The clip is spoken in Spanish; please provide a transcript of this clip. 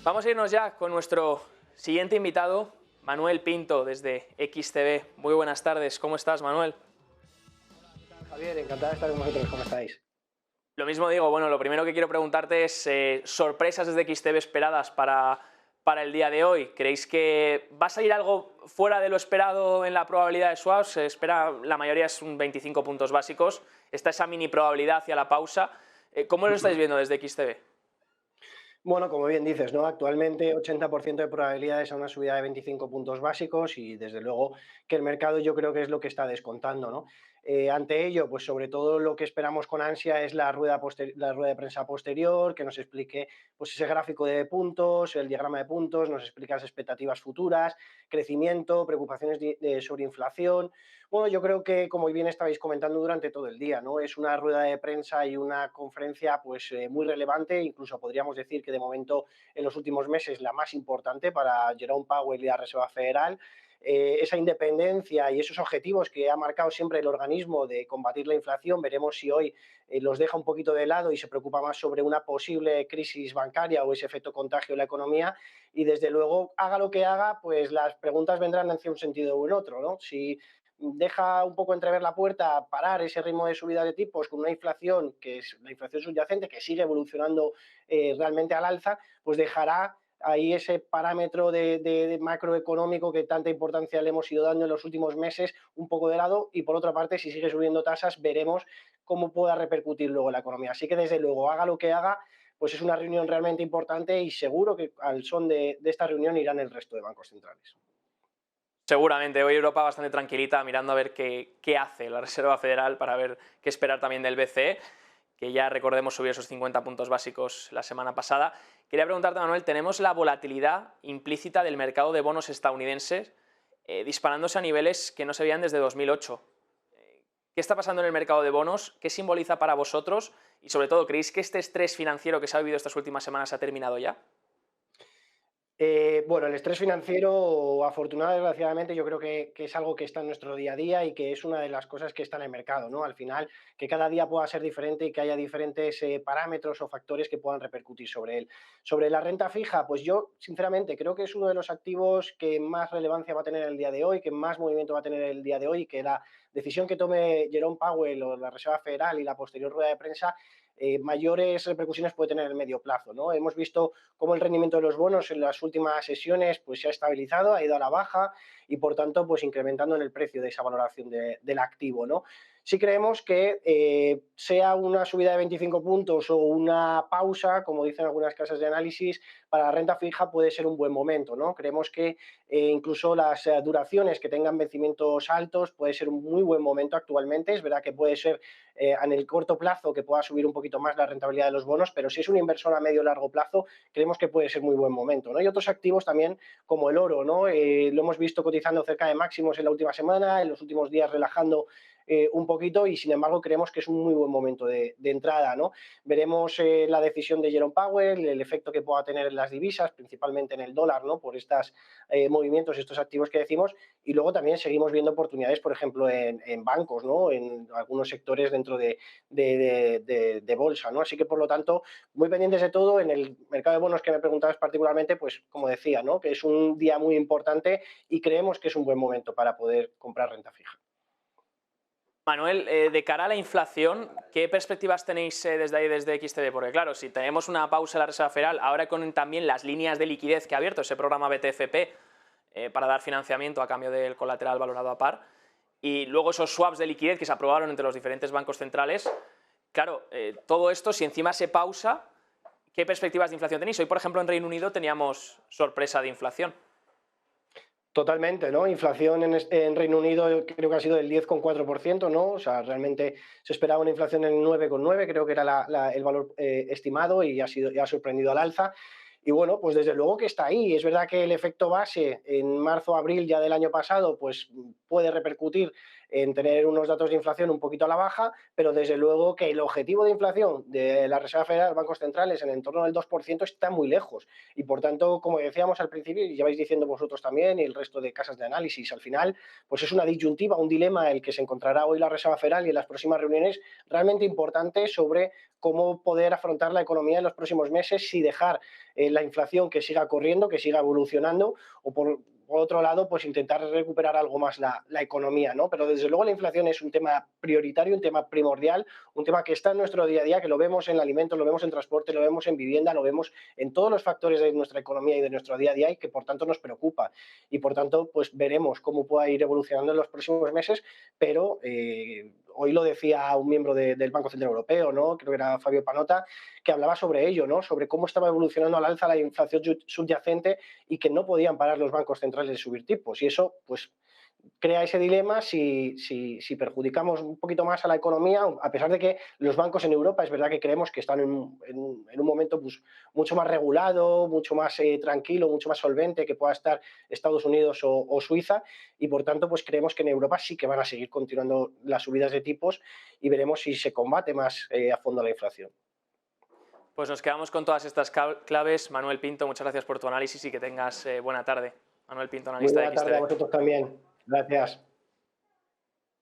Vamos a irnos ya con nuestro siguiente invitado, Manuel Pinto, desde XTB. Muy buenas tardes, ¿cómo estás, Manuel? Javier, encantado de estar con vosotros, ¿cómo estáis? Lo mismo digo, bueno, lo primero que quiero preguntarte es sorpresas desde XTB esperadas para el día de hoy. ¿Creéis que va a salir algo fuera de lo esperado en la probabilidad de swaps? Se espera, la mayoría es un 25 puntos básicos. Está esa mini probabilidad hacia la pausa. ¿Cómo lo estáis viendo desde XTB? Bueno, como bien dices, ¿no? Actualmente 80% de probabilidades a una subida de 25 puntos básicos y desde luego que el mercado yo creo que es lo que está descontando, ¿no? Ante ello, pues sobre todo lo que esperamos con ansia es la rueda de prensa posterior, que nos explique pues ese gráfico de puntos, el diagrama de puntos, nos explica las expectativas futuras, crecimiento, preocupaciones sobre inflación. Bueno, yo creo que, como bien estabais comentando durante todo el día, ¿no? Es una rueda de prensa y una conferencia pues muy relevante, incluso podríamos decir que de momento en los últimos meses la más importante para Jerome Powell y la Reserva Federal. Esa independencia y esos objetivos que ha marcado siempre el organismo de combatir la inflación, veremos si hoy los deja un poquito de lado y se preocupa más sobre una posible crisis bancaria o ese efecto contagio en la economía. Y desde luego, haga lo que haga, pues las preguntas vendrán hacia un sentido u otro, ¿no? Si deja un poco entrever la puerta a parar ese ritmo de subida de tipos con una inflación que es la inflación subyacente, que sigue evolucionando realmente al alza, pues dejará ahí ese parámetro de macroeconómico que tanta importancia le hemos ido dando en los últimos meses un poco de lado, y por otra parte, si sigue subiendo tasas, veremos cómo pueda repercutir luego en la economía. Así que desde luego, haga lo que haga, pues es una reunión realmente importante y seguro que al son de esta reunión irán el resto de bancos centrales. Seguramente, hoy Europa bastante tranquilita mirando a ver qué hace la Reserva Federal para ver qué esperar también del BCE, que ya recordemos subió esos 50 puntos básicos la semana pasada. Quería preguntarte, Manuel, tenemos la volatilidad implícita del mercado de bonos estadounidenses disparándose a niveles que no se veían desde 2008. ¿Qué está pasando en el mercado de bonos? ¿Qué simboliza para vosotros? Y sobre todo, ¿creéis que este estrés financiero que se ha vivido estas últimas semanas ha terminado ya? Bueno, el estrés financiero, afortunadamente, desgraciadamente, yo creo que es algo que está en nuestro día a día y que es una de las cosas que está en el mercado, ¿no? Al final, que cada día pueda ser diferente y que haya diferentes parámetros o factores que puedan repercutir sobre él. Sobre la renta fija, pues yo, sinceramente, creo que es uno de los activos que más relevancia va a tener el día de hoy, que más movimiento va a tener el día de hoy, y que la decisión que tome Jerome Powell o la Reserva Federal y la posterior rueda de prensa, mayores repercusiones puede tener en el medio plazo, ¿no? Hemos visto cómo el rendimiento de los bonos en las últimas sesiones pues, se ha estabilizado, ha ido a la baja y por tanto pues, incrementando en el precio de esa valoración del activo, ¿no? Sí creemos que sea una subida de 25 puntos o una pausa, como dicen algunas casas de análisis, para la renta fija puede ser un buen momento, ¿no? Creemos que incluso las duraciones que tengan vencimientos altos puede ser un muy buen momento actualmente. Es verdad que puede ser en el corto plazo que pueda subir un poquito más la rentabilidad de los bonos, pero si es un inversor a medio o largo plazo, creemos que puede ser muy buen momento, ¿no? Y otros activos también, como el oro, ¿no? Lo hemos visto cotizando cerca de máximos en la última semana, en los últimos días relajando un poquito, y sin embargo creemos que es un muy buen momento de entrada, ¿no? Veremos la decisión de Jerome Powell, el efecto que pueda tener en las divisas, principalmente en el dólar, ¿no? Por estos movimientos, estos activos que decimos, y luego también seguimos viendo oportunidades, por ejemplo, en bancos, ¿no? En algunos sectores dentro de bolsa, ¿no? Así que, por lo tanto, muy pendientes de todo. En el mercado de bonos que me preguntabas particularmente, pues como decía, ¿no? Que es un día muy importante y creemos que es un buen momento para poder comprar renta fija. Manuel, de cara a la inflación, ¿qué perspectivas tenéis desde ahí, desde XTB? Porque claro, si tenemos una pausa en la Reserva Federal, ahora con también las líneas de liquidez que ha abierto ese programa BTFP para dar financiamiento a cambio del colateral valorado a par, y luego esos swaps de liquidez que se aprobaron entre los diferentes bancos centrales, claro, todo esto, si encima se pausa, ¿qué perspectivas de inflación tenéis? Hoy, por ejemplo, en Reino Unido teníamos sorpresa de inflación. Totalmente, ¿no? Inflación en Reino Unido creo que ha sido del 10,4%, ¿no? O sea, realmente se esperaba una inflación en 9,9, creo que era el valor estimado, y ya ha sorprendido al alza. Y bueno, pues desde luego que está ahí. Es verdad que el efecto base en marzo, abril ya del año pasado, pues puede repercutir en tener unos datos de inflación un poquito a la baja, pero desde luego que el objetivo de inflación de la Reserva Federal, bancos centrales, en el entorno del 2% está muy lejos. Y por tanto, como decíamos al principio, y ya vais diciendo vosotros también, y el resto de casas de análisis, al final, pues es una disyuntiva, un dilema el que se encontrará hoy la Reserva Federal y en las próximas reuniones, realmente importante sobre cómo poder afrontar la economía en los próximos meses, si dejar la inflación que siga corriendo, que siga evolucionando, o por otro lado, pues intentar recuperar algo más la economía, ¿no? Pero desde luego la inflación es un tema prioritario, un tema primordial, un tema que está en nuestro día a día, que lo vemos en alimentos, lo vemos en transporte, lo vemos en vivienda, lo vemos en todos los factores de nuestra economía y de nuestro día a día y que por tanto nos preocupa. Y por tanto, pues veremos cómo pueda ir evolucionando en los próximos meses, pero hoy lo decía un miembro del Banco Central Europeo, ¿no? Creo que era Fabio Panota, que hablaba sobre ello, ¿no? Sobre cómo estaba evolucionando al alza la inflación subyacente y que no podían parar los bancos centrales de subir tipos. Y eso, pues, crea ese dilema si perjudicamos un poquito más a la economía, a pesar de que los bancos en Europa es verdad que creemos que están en un momento pues, mucho más regulado, mucho más tranquilo, mucho más solvente que pueda estar Estados Unidos o Suiza, y por tanto pues creemos que en Europa sí que van a seguir continuando las subidas de tipos y veremos si se combate más a fondo la inflación. Pues nos quedamos con todas estas claves. Manuel Pinto, muchas gracias por tu análisis y que tengas buena tarde. Manuel Pinto, Muy analista de buena tarde a XTB. vosotros también. Gracias.